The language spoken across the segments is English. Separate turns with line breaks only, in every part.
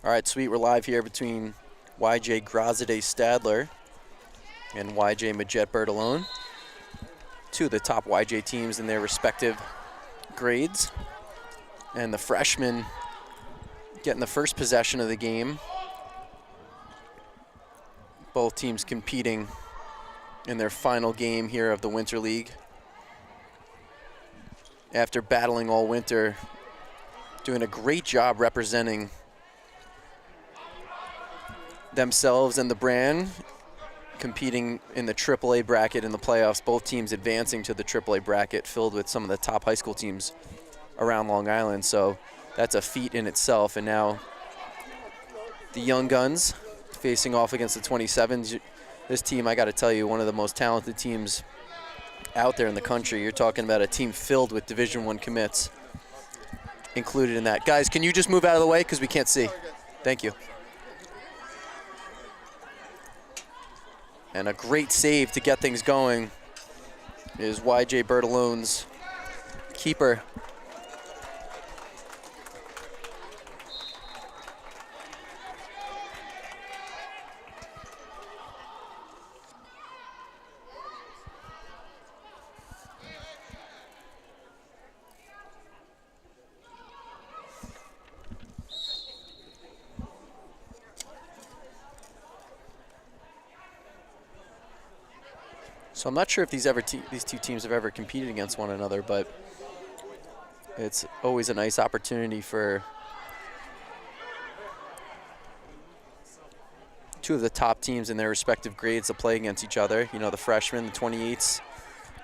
All right, sweet, we're live here between YJ Grazide Stadler and YJ Majet Bertolone. Two of the top YJ teams in their respective grades. And the freshmen getting the first possession of the game. Both teams competing in their final game here of the Winter League. After battling all winter, doing a great job representing themselves and the brand, competing in the AAA bracket in the playoffs, both teams advancing to the AAA bracket filled with some of the top high school teams around Long Island. So that's a feat in itself. And now the Young Guns facing off against the 27s. This team, I got to tell you, one of the most talented teams out there in the country. You're talking about a team filled with Division I commits included in that. Guys, can you just move out of the way because we can't see? Thank you. And a great save to get things going is YJ Bertolone's keeper. So I'm not sure if these two teams have ever competed against one another, but it's always a nice opportunity for two of the top teams in their respective grades to play against each other. You know, the freshmen, the 28s,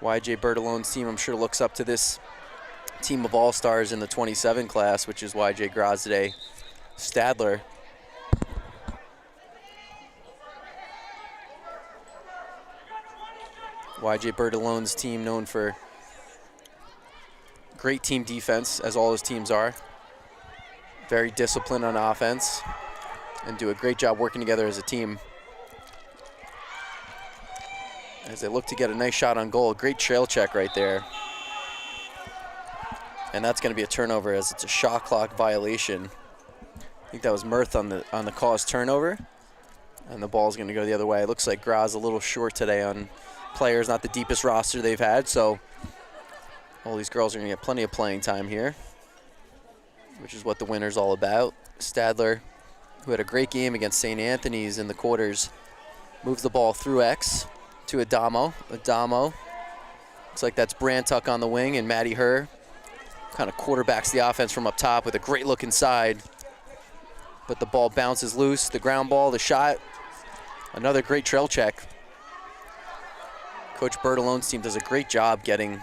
YJ Bertolone's team, I'm sure looks up to this team of all-stars in the 27 class, which is YJ Grazide Stadler. YJ Bertolone's team known for great team defense, as all his teams are. Very disciplined on offense and do a great job working together as a team. As they look to get a nice shot on goal, great trail check right there. And that's gonna be a turnover as it's a shot clock violation. I think that was Mirth on the cause turnover. And the ball's gonna go the other way. It looks like Graz a little short today on players, not the deepest roster they've had, so all these girls are gonna get plenty of playing time here, which is what the winner's all about. Stadler, who had a great game against St. Anthony's in the quarters, moves the ball through X to Adamo. Adamo, looks like that's Brantuck on the wing, and Maddie Herr kind of quarterbacks the offense from up top with a great look inside, but the ball bounces loose. The ground ball, the shot, another great trail check. Coach Bertolone's team does a great job getting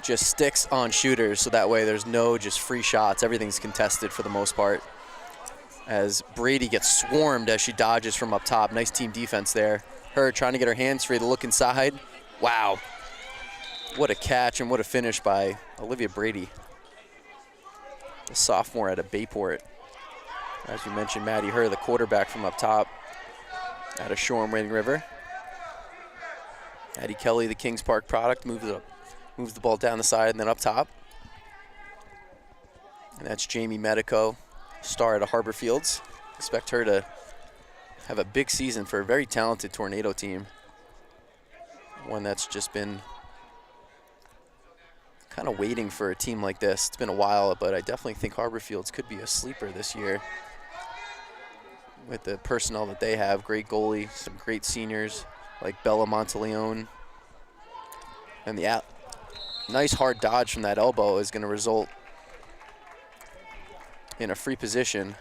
just sticks on shooters, so that way there's no just free shots. Everything's contested for the most part. As Brady gets swarmed as she dodges from up top. Nice team defense there. Her trying to get her hands free to look inside. Wow. What a catch and what a finish by Olivia Brady, the sophomore out of Bayport. As we mentioned, Maddie Herr, the quarterback from up top out of Shoreham Ring River. Addie Kelly, the Kings Park product, moves the ball down the side and then up top. And that's Jamie Medico, star out of Harbor Fields. Expect her to have a big season for a very talented Tornado team. One that's just been kind of waiting for a team like this. It's been a while, but I definitely think Harbor Fields could be a sleeper this year with the personnel that they have. Great goalie, some great seniors like Bella Monteleone. And the nice hard dodge from that elbow is going to result in a free position.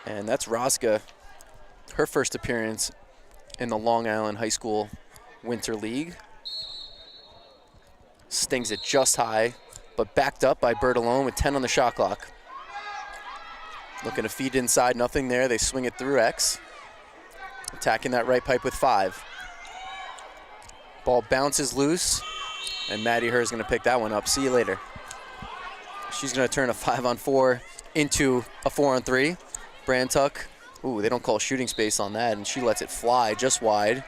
And that's Roska, her first appearance in the Long Island High School Winter League. Stings it just high, but backed up by Bertolone with 10 on the shot clock. Looking to feed inside, nothing there. They swing it through X. Attacking that right pipe with 5. Ball bounces loose, and Maddie Herr is going to pick that one up. See you later. She's going to turn a 5-on-4 into a 4-on-3. Brantuck, ooh, they don't call shooting space on that, and she lets it fly just wide.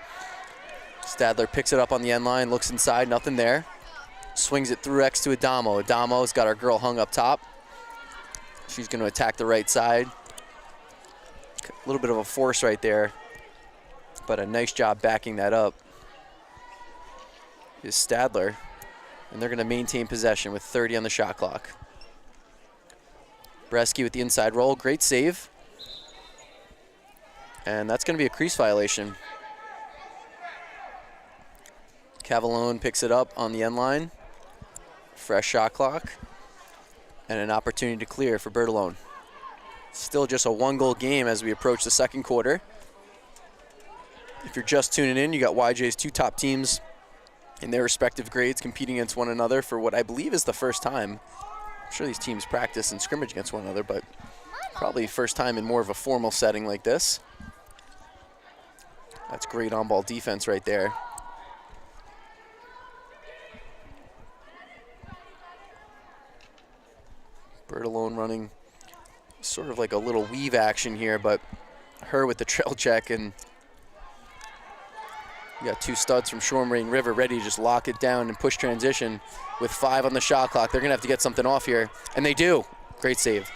Stadler picks it up on the end line, looks inside, nothing there. Swings it through X to Adamo. Adamo's got our girl hung up top. She's going to attack the right side. A little bit of a force right there, but a nice job backing that up is Stadler. And they're going to maintain possession with 30 on the shot clock. Bresky with the inside roll, great save. And that's going to be a crease violation. Cavallone picks it up on the end line. Fresh shot clock. And an opportunity to clear for Bertolone. Still just a 1-goal game as we approach the second quarter. If you're just tuning in, you got YJ's two top teams in their respective grades competing against one another for what I believe is the first time. I'm sure these teams practice and scrimmage against one another, but probably first time in more of a formal setting like this. That's great on-ball defense right there. Bertolone running sort of like a little weave action here, but her with the trail check, and you got two studs from Shoreham Rain River ready to just lock it down and push transition with 5 on the shot clock. They're gonna have to get something off here, and they do. Great save.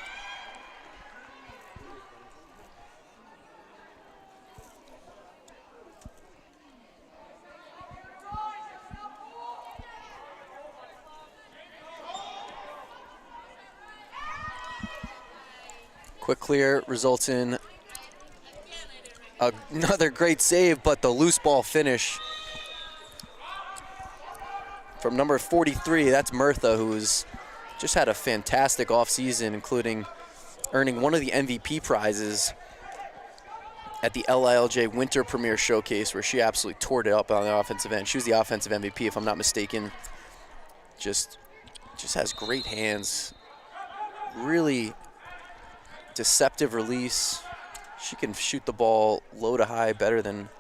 Quick clear results in another great save, but the loose ball finish from number 43. That's Murtha, who's just had a fantastic offseason, including earning one of the MVP prizes at the LILJ Winter Premier Showcase, where she absolutely tore it up on the offensive end. She was the offensive MVP, if I'm not mistaken. Just has great hands. Really deceptive release. She can shoot the ball low to high better than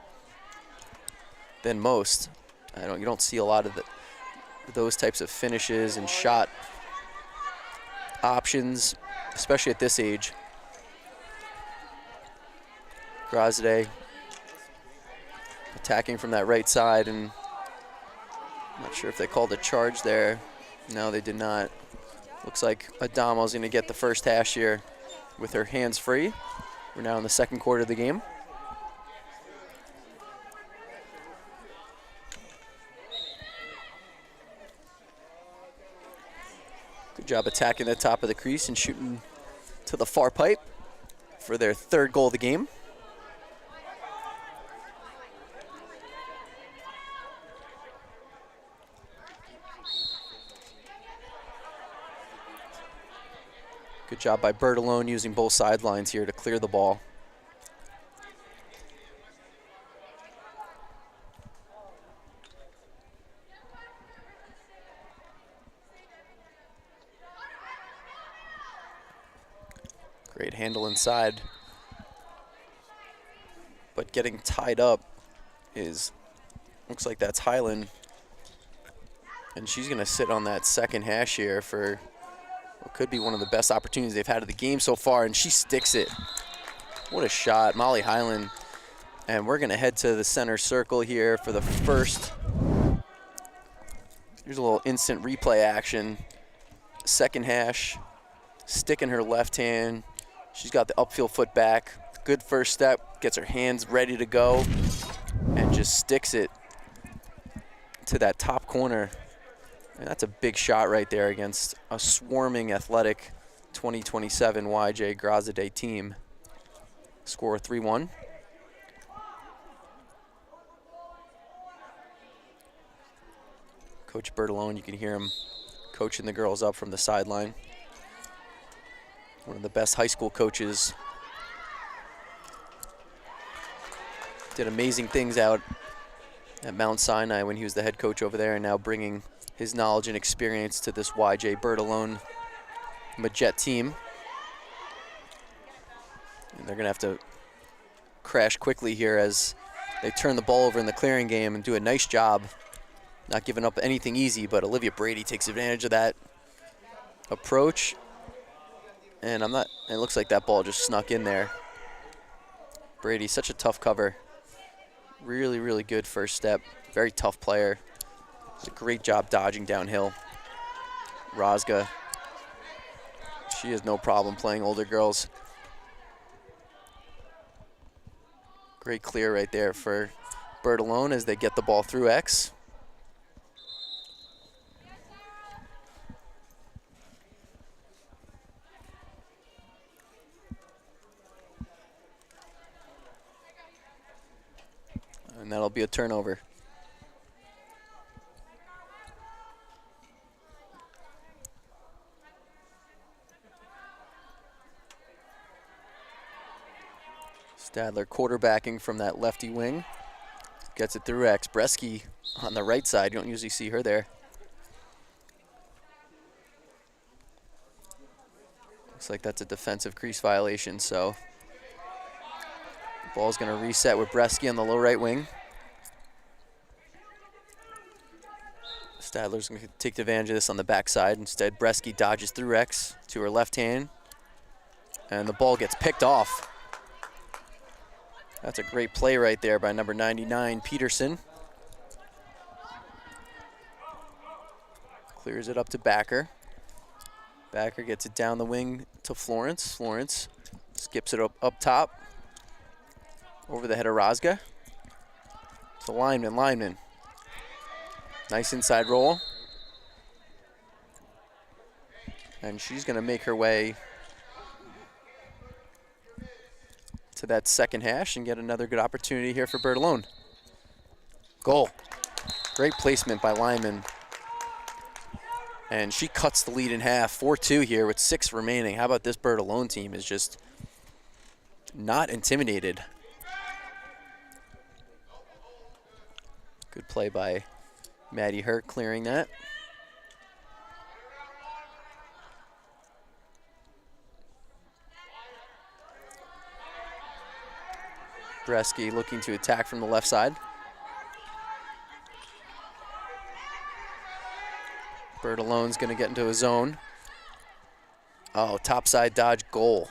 most. You don't see a lot of those types of finishes and shot options, especially at this age. Grazade attacking from that right side, and I'm not sure if they called a charge there. No, they did not. Looks like Adamo's going to get the first hash here with her hands free. We're now in the second quarter of the game. Good job attacking the top of the crease and shooting to the far pipe for their 3rd goal of the game. Good job by Bertolone using both sidelines here to clear the ball. Great handle inside. But getting tied up looks like that's Highland. And she's gonna sit on that second hash here for what could be one of the best opportunities they've had of the game so far, and she sticks it. What a shot, Molly Highland. And we're gonna head to the center circle here for the first. Here's a little instant replay action. Second hash, stick in her left hand. She's got the upfield foot back. Good first step, gets her hands ready to go, and just sticks it to that top corner. And that's a big shot right there against a swarming athletic 2027 YJ Grazade team. Score 3-1. Coach Bertolone, you can hear him coaching the girls up from the sideline. One of the best high school coaches. Did amazing things out at Mount Sinai when he was the head coach over there, and now bringing his knowledge and experience to this YJ Bertolone Majet team. And they're gonna have to crash quickly here as they turn the ball over in the clearing game and do a nice job not giving up anything easy, but Olivia Brady takes advantage of that approach. And it looks like that ball just snuck in there. Brady, such a tough cover. Really, really good first step Very tough player. Does a great job dodging downhill. Rozga, she has no problem playing older girls. Great clear right there for Bertolone as they get the ball through X. And that'll be a turnover. Stadler quarterbacking from that lefty wing. Gets it through X. Bresky on the right side. You don't usually see her there. Looks like that's a defensive crease violation, so the ball's going to reset with Bresky on the low right wing. Stadler's going to take advantage of this on the backside. Instead, Bresky dodges through X to her left hand, and the ball gets picked off. That's a great play right there by number 99, Peterson. Clears it up to Backer. Backer gets it down the wing to Florence. Florence skips it up top. Over the head of Rozga. To Lineman. Nice inside roll. And she's going to make her way to that second hash and get another good opportunity here for Bertolone. Goal. Great placement by Lyman. And she cuts the lead in half, 4-2 here with 6 remaining. How about this Bertolone team is just not intimidated. Good play by Maddie Hurt clearing that. Bresky looking to attack from the left side. Bertolone's going to get into a zone. Oh, topside dodge goal.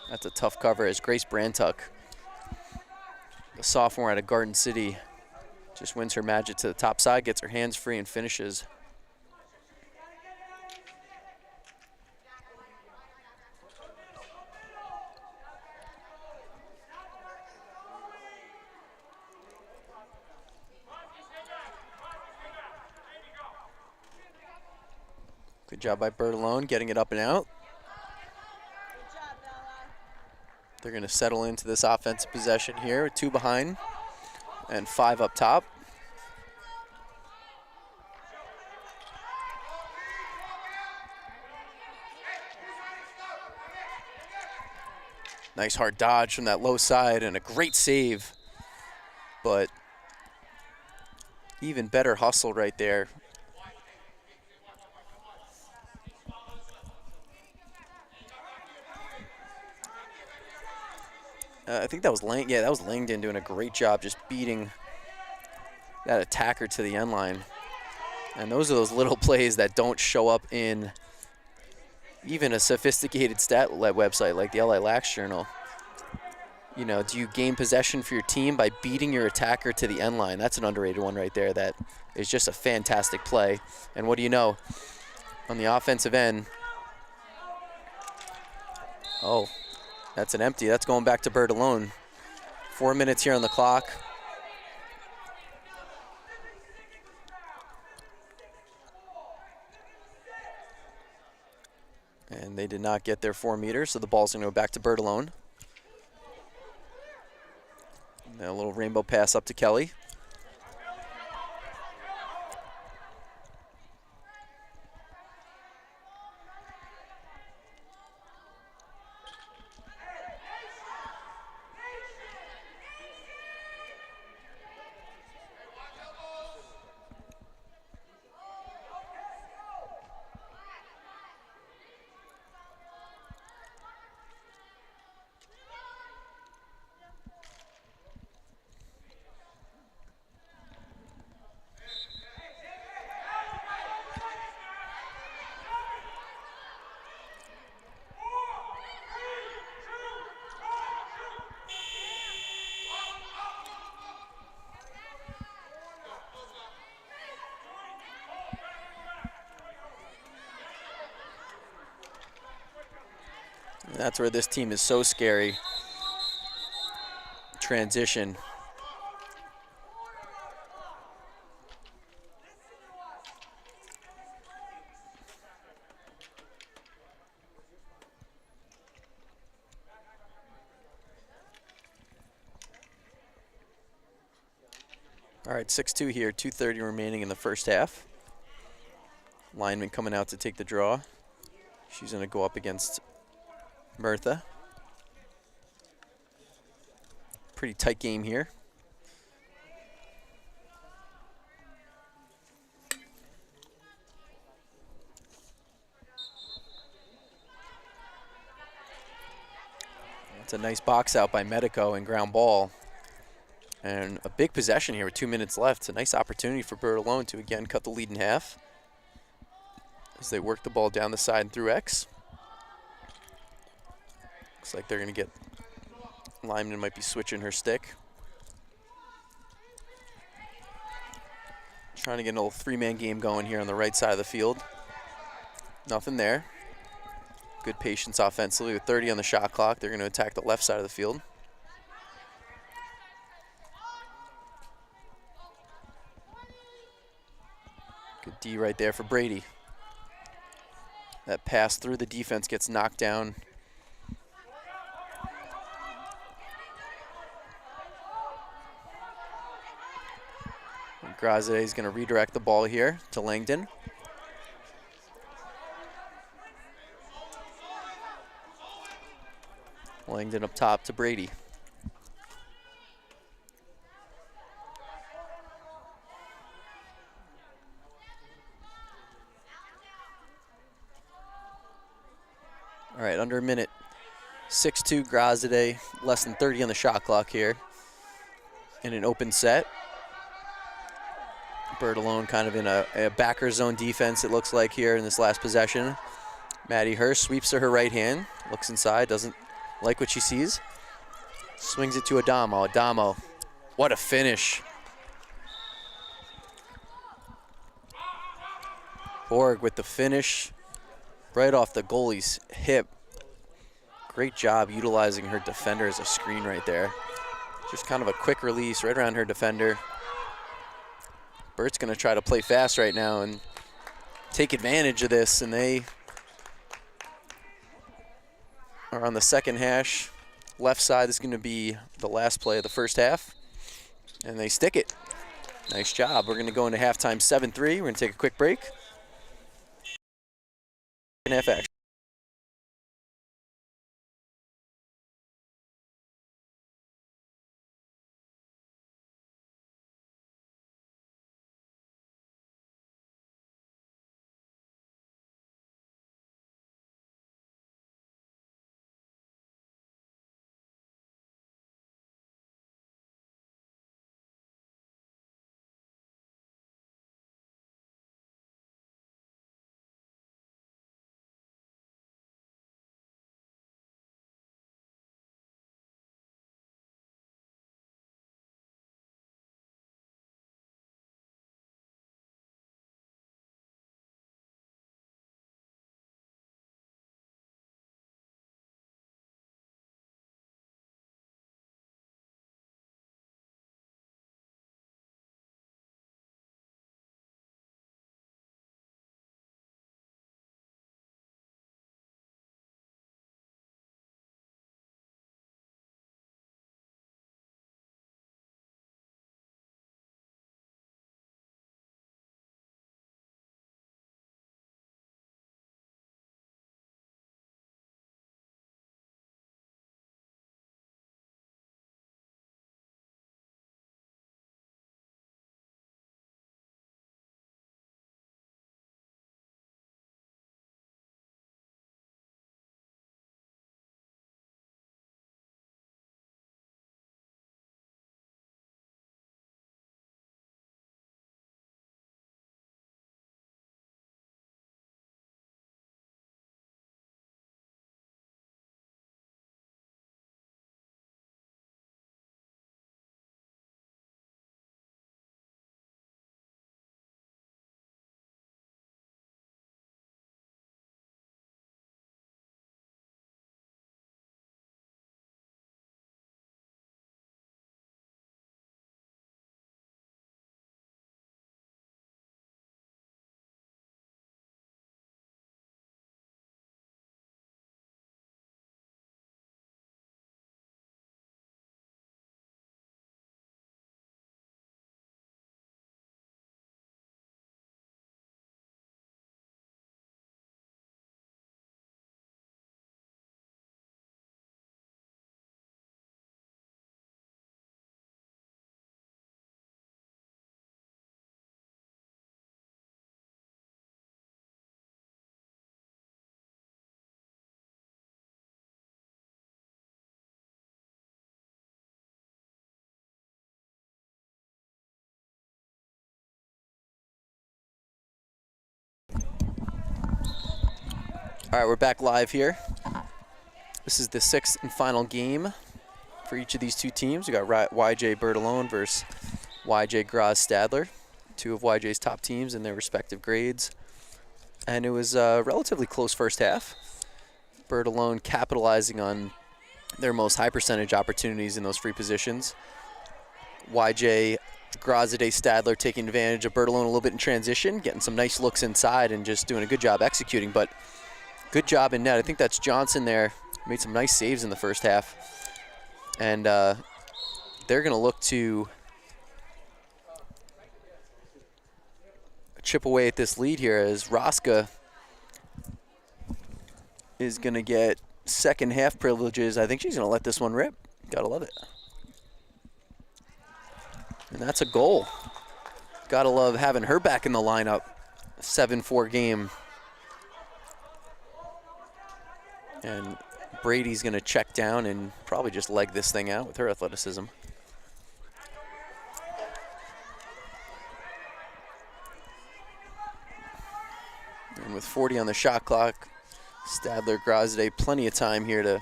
That's a tough cover as Grace Brantuck, the sophomore out of Garden City, just wins her magic to the top side, gets her hands free, and finishes. Good job by Bertolone getting it up and out. They're going to settle into this offensive possession here with 2 behind and 5 up top. Nice hard dodge from that low side and a great save, but even better hustle right there. I think that was that was Langdon doing a great job just beating that attacker to the end line. And those are those little plays that don't show up in even a sophisticated stat-led website like the LILJ Lacrosse Journal. You know, do you gain possession for your team by beating your attacker to the end line? That's an underrated one right there. That is just a fantastic play. And what do you know? On the offensive end, oh, that's an empty. That's going back to Bertolone. 4 minutes here on the clock. And they did not get their 4 meters, so the ball's going to go back to Bertolone. And a little rainbow pass up to Kelly. That's where this team is so scary. Transition. All right, 6-2 here, 2:30 remaining in the first half. Lineman coming out to take the draw. She's going to go up against Mirtha. Pretty tight game here. It's a nice box out by Medico and ground ball. And a big possession here with 2 minutes left. It's a nice opportunity for Bertolone to again cut the lead in half as they work the ball down the side and through X. Looks like they're going to get, Lyman might be switching her stick. Trying to get a little three-man game going here on the right side of the field. Nothing there. Good patience offensively with 30 on the shot clock. They're going to attack the left side of the field. Good D right there for Brady. That pass through the defense gets knocked down. Grazade is going to redirect the ball here to Langdon. Langdon up top to Brady. All right, under a minute. 6-2 Grazade, less than 30 on the shot clock here. In an open set. Bertolone kind of in a backer zone defense, it looks like here in this last possession. Maddie Hurst sweeps to her right hand, looks inside, doesn't like what she sees. Swings it to Adamo. Adamo, what a finish. Borg with the finish right off the goalie's hip. Great job utilizing her defender as a screen right there. Just kind of a quick release right around her defender. Bert's going to try to play fast right now and take advantage of this, and they are on the second hash. Left side is going to be the last play of the first half, and they stick it. Nice job. We're going to go into halftime 7-3. We're going to take a quick break. Half action. All right, we're back live here. This is the 6th and final game for each of these two teams. We got YJ Bertalone versus YJ Graz Stadler, two of YJ's top teams in their respective grades. And it was a relatively close first half. Bertalone capitalizing on their most high percentage opportunities in those free positions. YJ Grazade Stadler taking advantage of Bertalone a little bit in transition, getting some nice looks inside and just doing a good job executing, but good job in net. I think that's Johnson there. Made some nice saves in the first half. And they're going to look to chip away at this lead here as Roska is going to get second half privileges. I think she's going to let this one rip. Gotta love it. And that's a goal. Gotta love having her back in the lineup. 7-4 game. And Brady's going to check down and probably just leg this thing out with her athleticism. And with 40 on the shot clock, Stadler Grazade plenty of time here to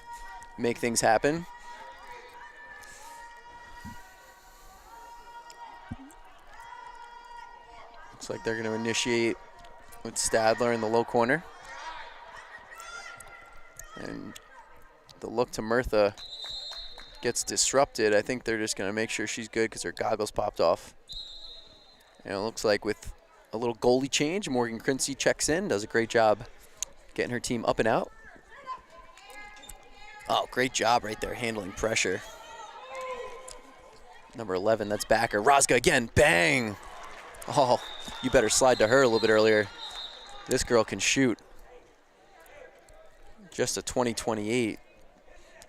make things happen. Looks like they're going to initiate with Stadler in the low corner. And the look to Murtha gets disrupted. I think they're just going to make sure she's good because her goggles popped off. And it looks like with a little goalie change, Morgan Crincey checks in, does a great job getting her team up and out. Oh, great job right there handling pressure. Number 11, that's Backer. Roska again, bang! Oh, you better slide to her a little bit earlier. This girl can shoot. Just a 20-28.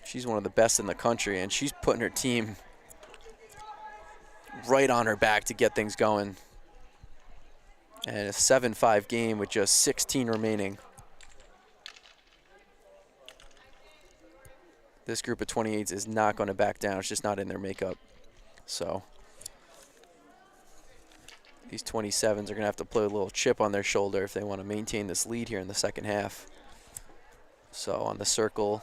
She's one of the best in the country, and she's putting her team right on her back to get things going. And a 7-5 game with just 16 remaining. This group of 28s is not going to back down. It's just not in their makeup. So these 27s are going to have to play a little chip on their shoulder if they want to maintain this lead here in the second half. So on the circle,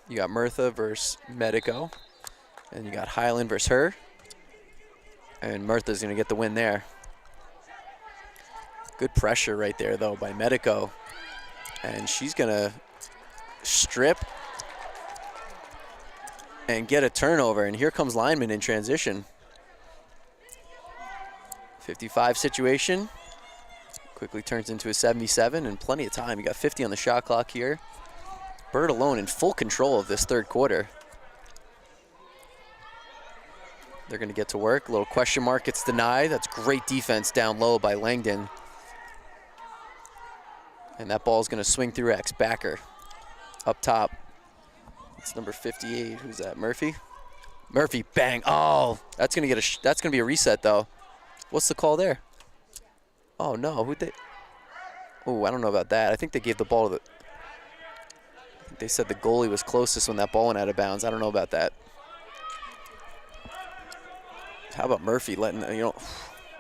you got Murtha versus Medico. And you got Highland versus her. And Murtha's going to get the win there. Good pressure right there, though, by Medico. And she's going to strip and get a turnover. And here comes Lineman in transition. 55 situation. Quickly turns into a 77 and plenty of time. You got 50 on the shot clock here. Bertalone in full control of this third quarter. They're going to get to work. A little question mark gets denied. That's great defense down low by Langdon. And that ball's going to swing through X. Backer up top. It's number 58. Who's that? Murphy? Murphy, bang. Oh, that's going to get that's going to be a reset though. What's the call there? Oh no, who'd they? Oh, I don't know about that. I think they gave the ball to the. I think they said the goalie was closest when that ball went out of bounds. I don't know about that. How about Murphy letting, you know,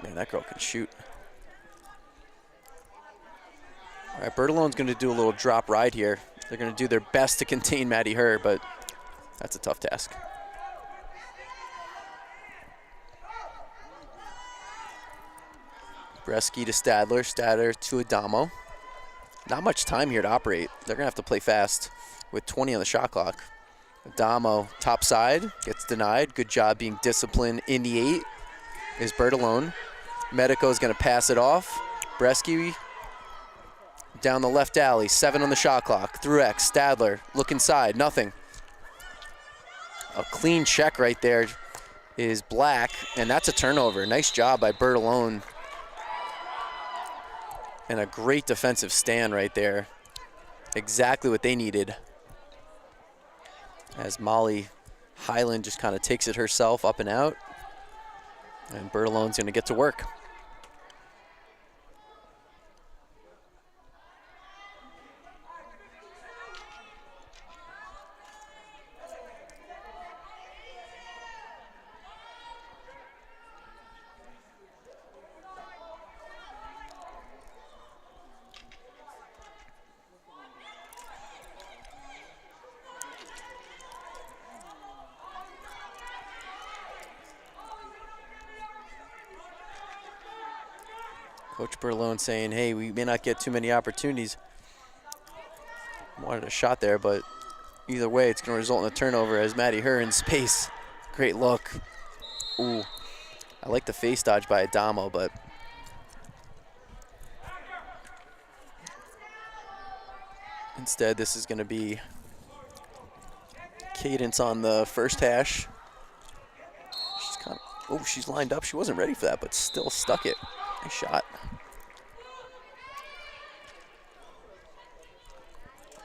man, that girl can shoot. All right, Bertalone's going to do a little drop ride here. They're going to do their best to contain Maddie Herr, but that's a tough task. Bresky to Stadler, Stadler to Adamo. Not much time here to operate. They're going to have to play fast with 20 on the shot clock. Adamo, top side, gets denied. Good job being disciplined in the 8 is Bertalone. Medico is going to pass it off. Bresky down the left alley, 7 on the shot clock. Through X, Stadler, look inside, nothing. A clean check right there is Black, and that's a turnover. Nice job by Bertalone. And a great defensive stand right there. Exactly what they needed. As Molly Highland just kind of takes it herself up and out. And Bertalone's going to get to work. Coach Berlone saying, hey, we may not get too many opportunities. Wanted a shot there, but either way, it's going to result in a turnover as Maddie Herr in space. Great look. Ooh, I like the face dodge by Adamo, but instead this is going to be Cadence on the first hash. She's kind of, oh, she's lined up. She wasn't ready for that, but still stuck it. Nice shot.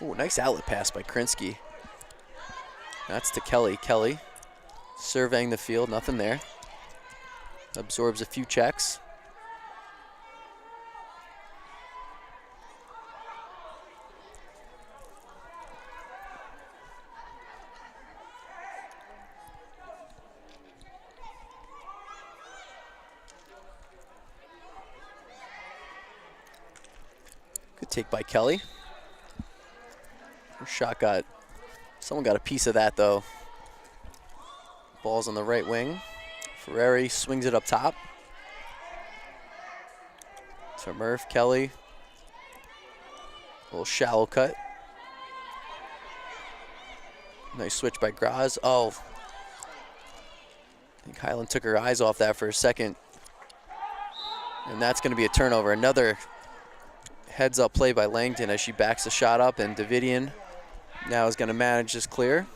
Oh, nice outlet pass by Krinsky. That's to Kelly. Kelly surveying the field, nothing there. Absorbs a few checks. Good take by Kelly. Her shot someone got a piece of that though. Ball's on the right wing. Ferreri swings it up top. To Murph, Kelly. A little shallow cut. Nice switch by Graz. Oh. I think Highland took her eyes off that for a second. And that's going to be a turnover. Another heads up play by Langton as she backs the shot up, and Davidian now is going to manage this clear.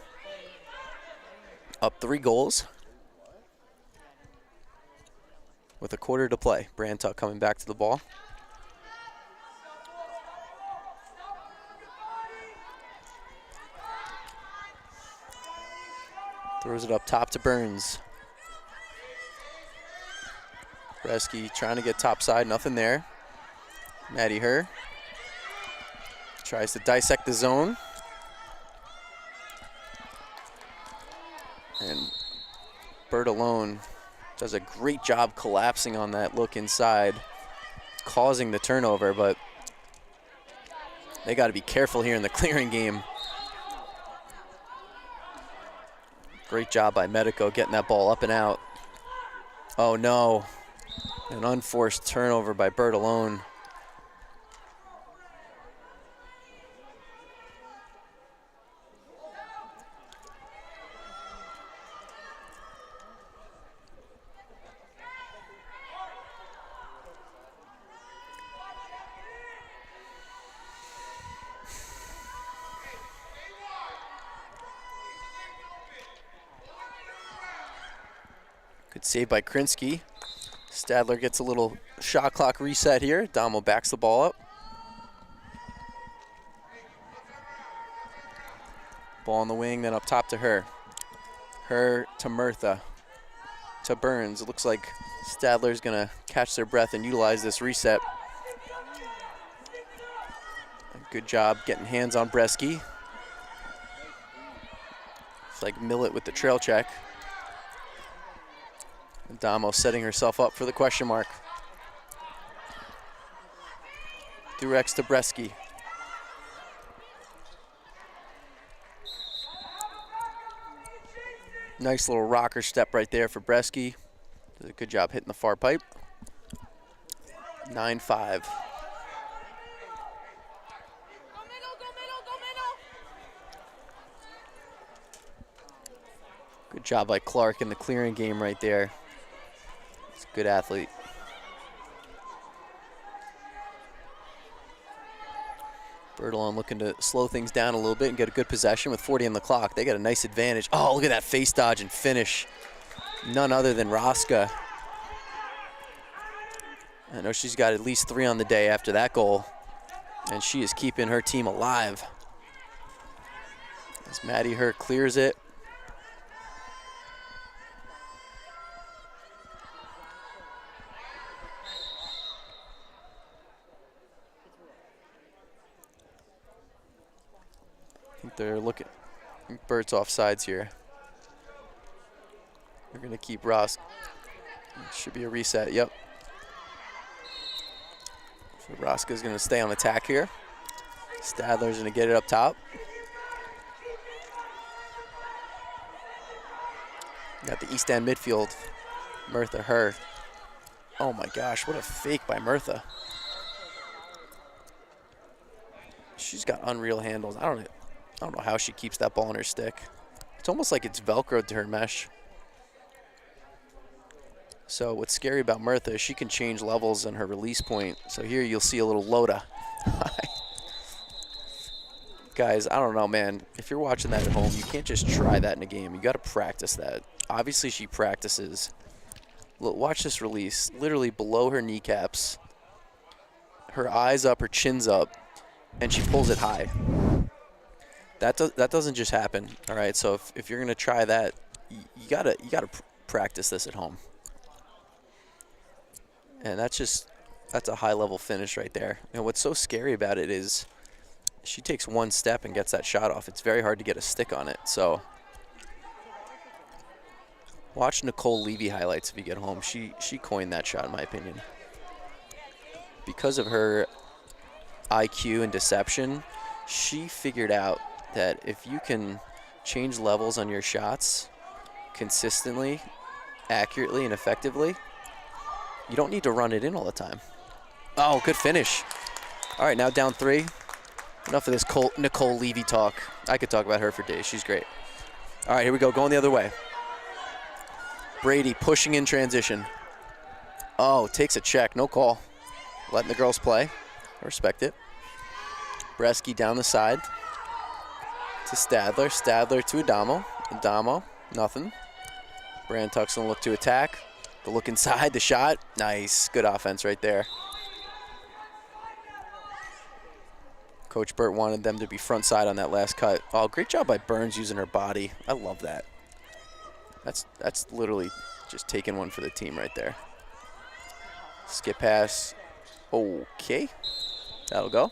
Up 3 goals with a quarter to play. Brantuck coming back to the ball. Throws it up top to Burns. Bresky trying to get top side, nothing there. Maddie Herr tries to dissect the zone. And Bertolone does a great job collapsing on that look inside, causing the turnover, but they got to be careful here in the clearing game. Great job by Medico getting that ball up and out. Oh no, an unforced turnover by Bertolone. Good save by Krinsky. Stadler gets a little shot clock reset here. Damo backs the ball up. Ball on the wing, then up top to Herr. Herr to Murtha. To Burns. It looks like Stadler's going to catch their breath and utilize this reset. Good job getting hands on Bresky. It's like Millett with the trail check. Damo setting herself up for the question mark. Through X to Bresky. Nice little rocker step right there for Bresky. Does a good job hitting the far pipe. 9-5. Good job by Clark in the clearing game right there. He's a good athlete. Bertolone looking to slow things down a little bit and get a good possession with 40 on the clock. They got a nice advantage. Oh, look at that face dodge and finish. None other than Roska. I know she's got at least 3 on the day after that goal, and she is keeping her team alive. As Maddie Herr clears it. I think they're looking. Bert's offsides here. They're going to keep Ross. Should be a reset. Yep. So Roska's going to stay on attack here. Stadler's going to get it up top. Got the East End midfield. Murtha Herr. Oh my gosh, what a fake by Murtha. She's got unreal handles. I don't know how she keeps that ball in her stick. It's almost like it's Velcroed to her mesh. So what's scary about Murtha is she can change levels in her release point. So here you'll see a little Loda. Guys, I don't know, man. If you're watching that at home, you can't just try that in a game. You got to practice that. Obviously, she practices. Look, watch this release. Literally below her kneecaps. Her eyes up, her chin's up, and she pulls it high. That doesn't just happen, all right? So if you're going to try that, you gotta practice this at home. And that's a high-level finish right there. And what's so scary about it is she takes one step and gets that shot off. It's very hard to get a stick on it. So watch Nicole Levy highlights if you get home. She coined that shot, in my opinion. Because of her IQ and deception, she figured out that if you can change levels on your shots consistently, accurately, and effectively, you don't need to run it in all the time. Oh, good finish. All right, now down 3. Enough of this Nicole Levy talk. I could talk about her for days. She's great. All right, here we go. Going the other way. Brady pushing in transition. Oh, takes a check. No call. Letting the girls play. I respect it. Bresky down the side to Stadler. Stadler to Adamo. Adamo, nothing. Brantuck's going to look to attack. The look inside, the shot. Nice. Good offense right there. Coach Burt wanted them to be front side on that last cut. Oh, great job by Burns using her body. I love that. That's literally just taking one for the team right there. Skip pass. Okay. That'll go.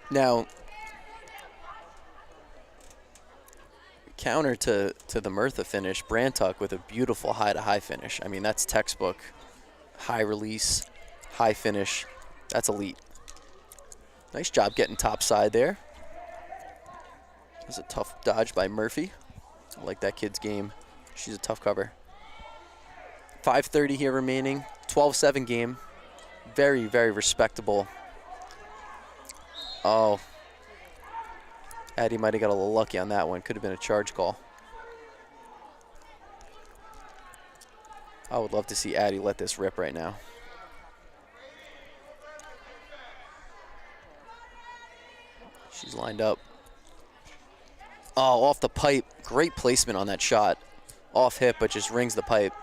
Now, counter to the Murtha finish, Brantuck with a beautiful high-to-high finish. I mean, that's textbook. High release, high finish. That's elite. Nice job getting top side there. That's a tough dodge by Murphy. I like that kid's game. She's a tough cover. 5:30 here remaining. 12-7 game. Very, very respectable. Oh. Addie might have got a little lucky on that one. Could have been a charge call. I would love to see Addie let this rip right now. She's lined up. Oh, off the pipe. Great placement on that shot. Off hip, but just rings the pipe.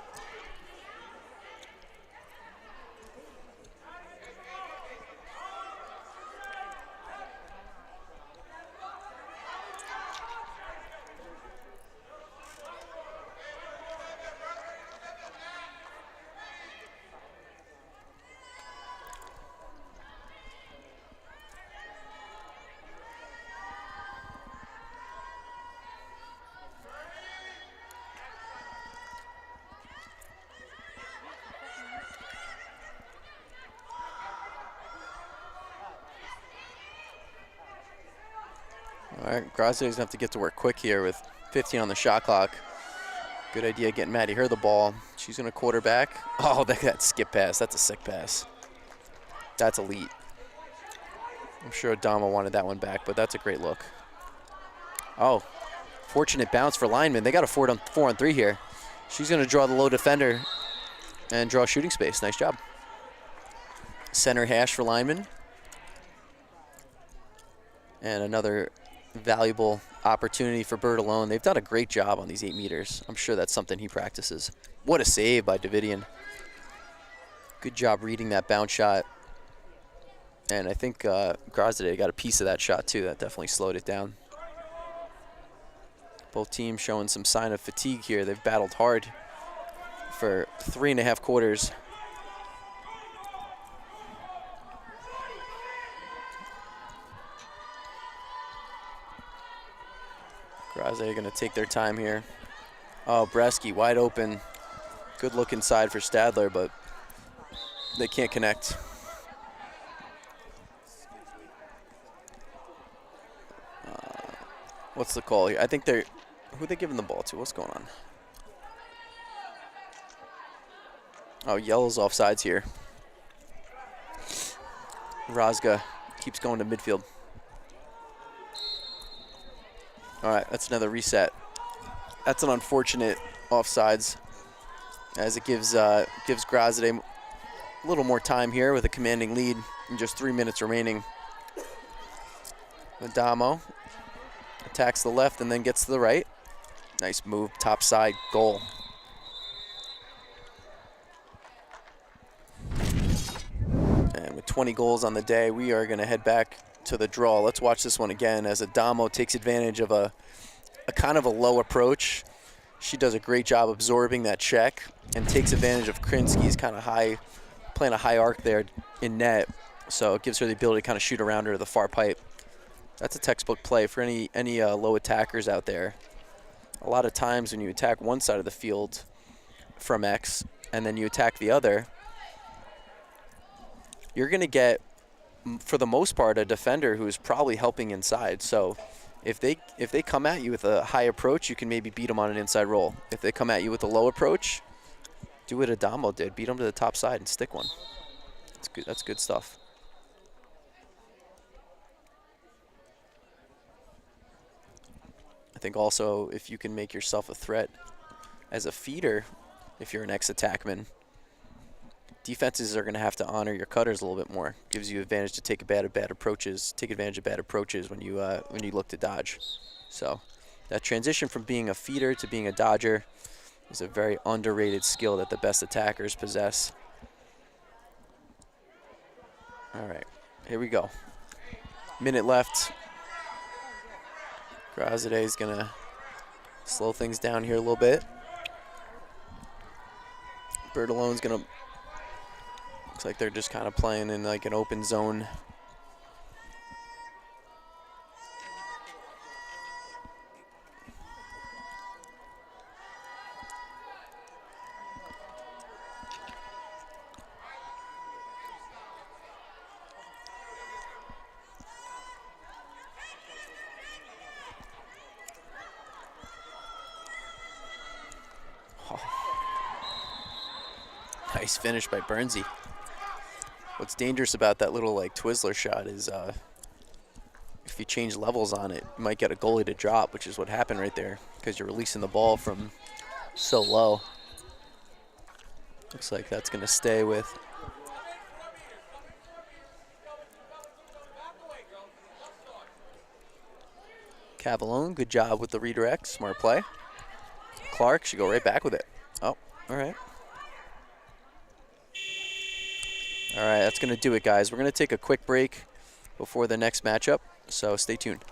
All right, Grazio's going to have to get to work quick here with 15 on the shot clock. Good idea getting Maddie her the ball. She's going to quarterback. Oh, that skip pass. That's a sick pass. That's elite. I'm sure Adama wanted that one back, but that's a great look. Oh, fortunate bounce for lineman. They got a 4-on-3 here. She's going to draw the low defender and draw shooting space. Nice job. Center hash for lineman. And another valuable opportunity for Bird alone. They've done a great job on these 8 meters. I'm sure that's something he practices. What a save by Davidian. Good job reading that bounce shot. And I think Grazade got a piece of that shot too. That definitely slowed it down. Both teams showing some sign of fatigue here. They've battled hard for 3.5 quarters. Grazade going to take their time here. Oh, Bresky wide open. Good look inside for Stadler, but they can't connect. What's the call here? I think they're, who are they giving the ball to? What's going on? Oh, yellow's offsides here. Razga keeps going to midfield. All right, that's another reset. That's an unfortunate offsides, as it gives Grazade a little more time here with a commanding lead and just 3 minutes remaining. Adamo attacks the left and then gets to the right. Nice move, top side, goal. And with 20 goals on the day, we are going to head back to the draw. Let's watch this one again as Adamo takes advantage of a kind of a low approach. She does a great job absorbing that check and takes advantage of Krinsky's kind of high, playing a high arc there in net. So it gives her the ability to kind of shoot around her to the far pipe. That's a textbook play for any low attackers out there. A lot of times when you attack one side of the field from X and then you attack the other, you're going to get, for the most part, a defender who is probably helping inside. So if they come at you with a high approach, you can maybe beat them on an inside roll. If they come at you with a low approach, do what Adamo did. Beat them to the top side and stick one. That's good. That's good stuff. I think also if you can make yourself a threat as a feeder, if you're an ex-attackman, defenses are going to have to honor your cutters a little bit more. Gives you advantage to take advantage of bad approaches when you look to dodge. So that transition from being a feeder to being a dodger is a very underrated skill that the best attackers possess. All right, here we go. Minute left. Grazade is going to slow things down here a little bit. Bertolone's going to, looks like they're just kind of playing in like an open zone. Nice finish by Bernsey. What's dangerous about that little like Twizzler shot is if you change levels on it, you might get a goalie to drop, which is what happened right there because you're releasing the ball from so low. Looks like that's going to stay with Cavallone. Good job with the redirect. Smart play. Clark should go right back with it. Oh, all right. All right, that's going to do it, guys. We're going to take a quick break before the next matchup, so stay tuned.